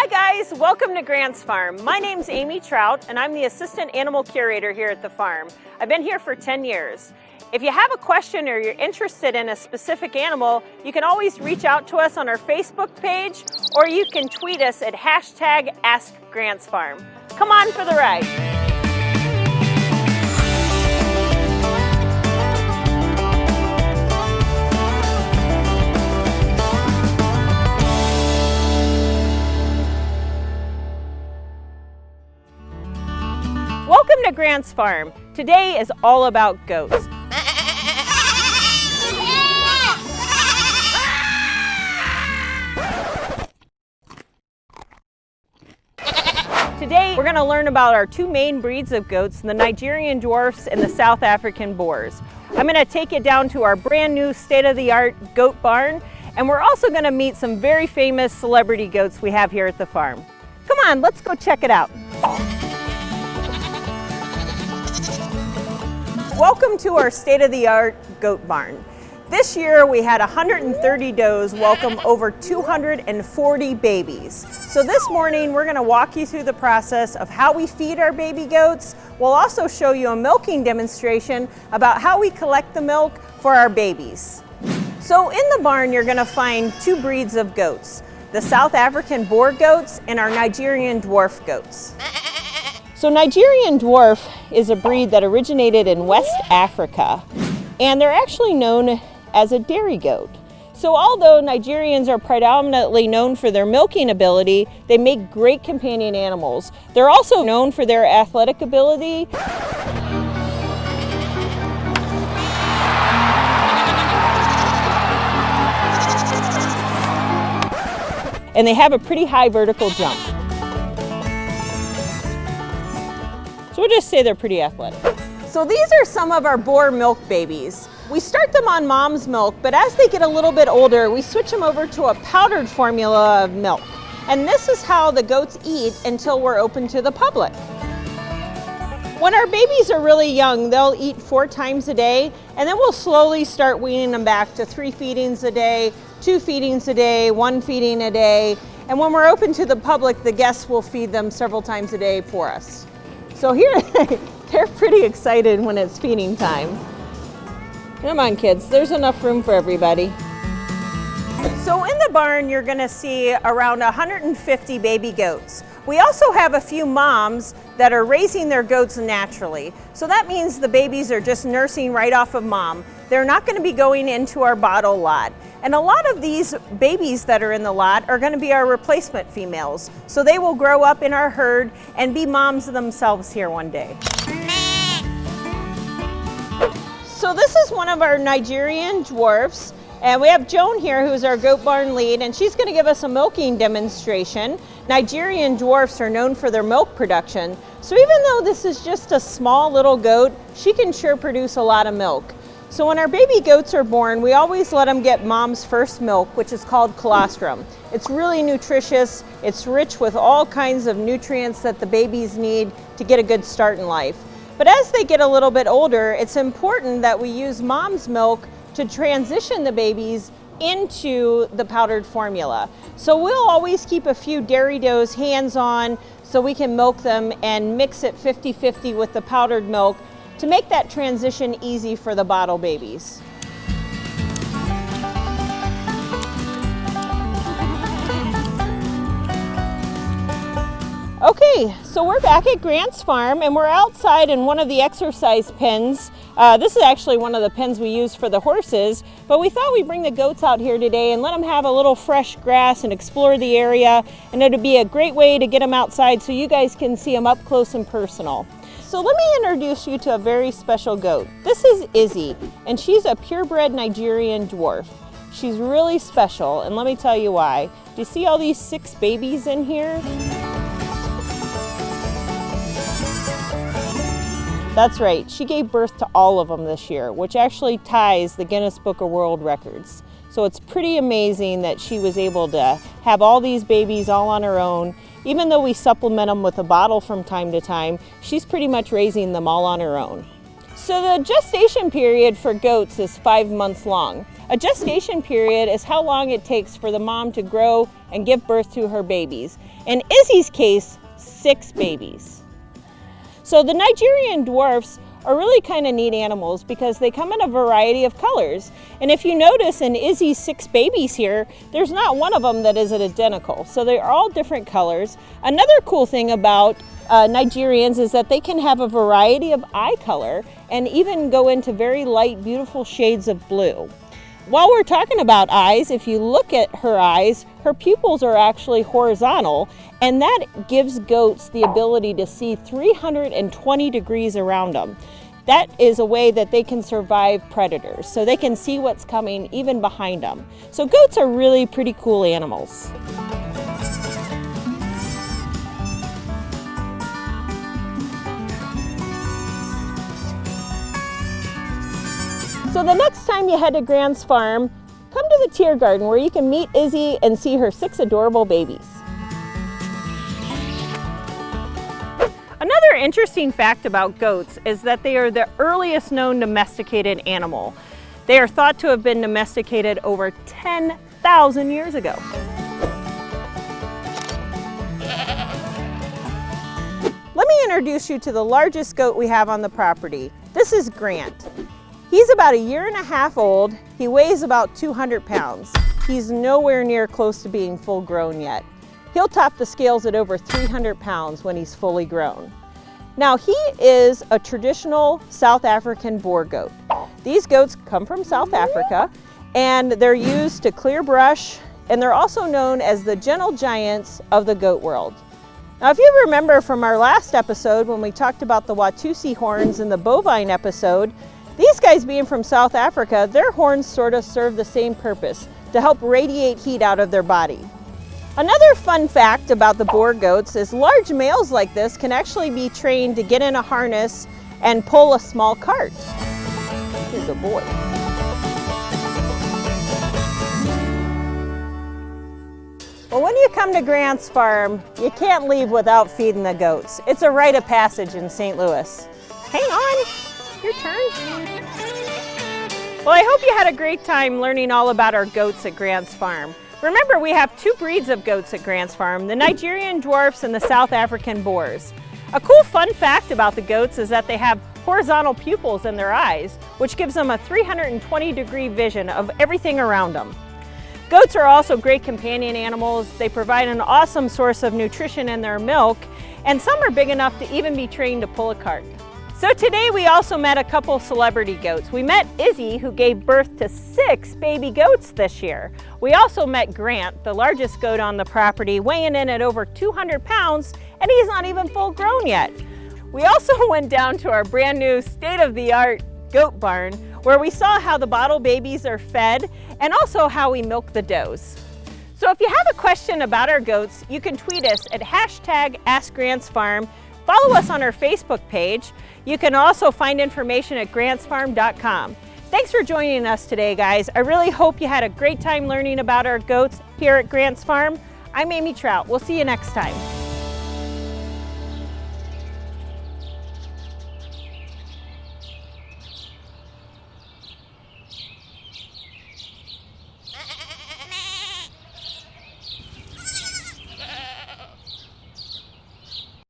guys, welcome to Grant's Farm. My name's Amy Trout and I'm the assistant animal curator here at the farm. I've been here for 10 years. If you have a question or you're interested in a specific animal, you can always reach out to us on our Facebook page or you can tweet us at #AskGrantsFarm. Come on for the ride. Welcome to Grant's Farm. Today is all about goats. Today we're going to learn about our two main breeds of goats, the Nigerian Dwarfs and the South African Boers. I'm going to take you down to our brand new state-of-the-art goat barn, and we're also going to meet some very famous celebrity goats we have here at the farm. Come on, let's go check it out. Welcome to our state-of-the-art goat barn. This year we had 130 does welcome over 240 babies. So this morning we're going to walk you through the process of how we feed our baby goats. We'll also show you a milking demonstration about how we collect the milk for our babies. So in the barn you're going to find two breeds of goats, the South African Boer goats and our Nigerian Dwarf goats. So Nigerian Dwarf is a breed that originated in West Africa, and they're actually known as a dairy goat. So although Nigerians are predominantly known for their milking ability, they make great companion animals. They're also known for their athletic ability. And they have a pretty high vertical jump. So we'll just say they're pretty athletic. So these are some of our Boer milk babies. We start them on mom's milk, but as they get a little bit older, we switch them over to a powdered formula of milk. And this is how the goats eat until we're open to the public. When our babies are really young, they'll eat 4 times a day, and then we'll slowly start weaning them back to 3 feedings a day, 2 feedings a day, 1 feeding a day. And when we're open to the public, the guests will feed them several times a day for us. So here, they're pretty excited when it's feeding time. Come on kids, there's enough room for everybody. So in the barn, you're gonna see around 150 baby goats. We also have a few moms that are raising their goats naturally. So that means the babies are just nursing right off of mom. They're not gonna be going into our bottle lot. And a lot of these babies that are in the lot are gonna be our replacement females. So they will grow up in our herd and be moms themselves here one day. So this is one of our Nigerian Dwarfs. And we have Joan here, who's our goat barn lead, and she's going to give us a milking demonstration. Nigerian Dwarfs are known for their milk production. So even though this is just a small little goat, she can sure produce a lot of milk. So when our baby goats are born, we always let them get mom's first milk, which is called colostrum. It's really nutritious. It's rich with all kinds of nutrients that the babies need to get a good start in life. But as they get a little bit older, it's important that we use mom's milk to transition the babies into the powdered formula. So we'll always keep a few dairy does hands-on so we can milk them and mix it 50-50 with the powdered milk to make that transition easy for the bottle babies. Okay, so we're back at Grant's Farm and we're outside in one of the exercise pens. This is actually one of the pens we use for the horses, but we thought we'd bring the goats out here today and let them have a little fresh grass and explore the area, and it'd be a great way to get them outside so you guys can see them up close and personal. So let me introduce you to a very special goat. This is Izzy, and she's a purebred Nigerian Dwarf. She's really special, and let me tell you why. Do you see all these 6 babies in here? That's right, she gave birth to all of them this year, which actually ties the Guinness Book of World Records. So it's pretty amazing that she was able to have all these babies all on her own. Even though we supplement them with a bottle from time to time, she's pretty much raising them all on her own. So the gestation period for goats is 5 months long. A gestation period is how long it takes for the mom to grow and give birth to her babies. In Izzy's case, 6 babies. So the Nigerian dwarfs are really kind of neat animals because they come in a variety of colors. And if you notice in Izzy's 6 babies here, there's not one of them that is identical. So they're all different colors. Another cool thing about Nigerians is that they can have a variety of eye color and even go into very light, beautiful shades of blue. While we're talking about eyes, if you look at her eyes, her pupils are actually horizontal, and that gives goats the ability to see 320 degrees around them. That is a way that they can survive predators, so they can see what's coming even behind them. So goats are really pretty cool animals. So the next time you head to Grant's farm, come to the Tiergarten where you can meet Izzy and see her 6 adorable babies. Another interesting fact about goats is that they are the earliest known domesticated animal. They are thought to have been domesticated over 10,000 years ago. Let me introduce you to the largest goat we have on the property. This is Grant. He's about 1.5 years old. He weighs about 200 pounds. He's nowhere near close to being full grown yet. He'll top the scales at over 300 pounds when he's fully grown. Now he is a traditional South African boar goat. These goats come from South Africa and they're used to clear brush, and they're also known as the gentle giants of the goat world. Now if you remember from our last episode when we talked about the Watusi horns in the bovine episode, these guys being from South Africa, their horns sort of serve the same purpose, to help radiate heat out of their body. Another fun fact about the boar goats is large males like this can actually be trained to get in a harness and pull a small cart. He's a boy. Well, when you come to Grant's farm, you can't leave without feeding the goats. It's a rite of passage in St. Louis. Hang on. Your turn. Well, I hope you had a great time learning all about our goats at Grant's farm. Remember, we have 2 breeds of goats at Grant's farm, the Nigerian Dwarfs and the South African Boars. A cool fun fact about the goats is that they have horizontal pupils in their eyes, which gives them a 320-degree vision of everything around them. Goats are also great companion animals. They provide an awesome source of nutrition in their milk, and some are big enough to even be trained to pull a cart. So today we also met a couple celebrity goats. We met Izzy, who gave birth to 6 baby goats this year. We also met Grant, the largest goat on the property, weighing in at over 200 pounds, and he's not even full grown yet. We also went down to our brand new state-of-the-art goat barn, where we saw how the bottle babies are fed and also how we milk the does. So if you have a question about our goats, you can tweet us at #AskGrantsFarm. Follow us on our Facebook page. You can also find information at grantsfarm.com. Thanks for joining us today, guys. I really hope you had a great time learning about our goats here at Grant's Farm. I'm Amy Trout. We'll see you next time.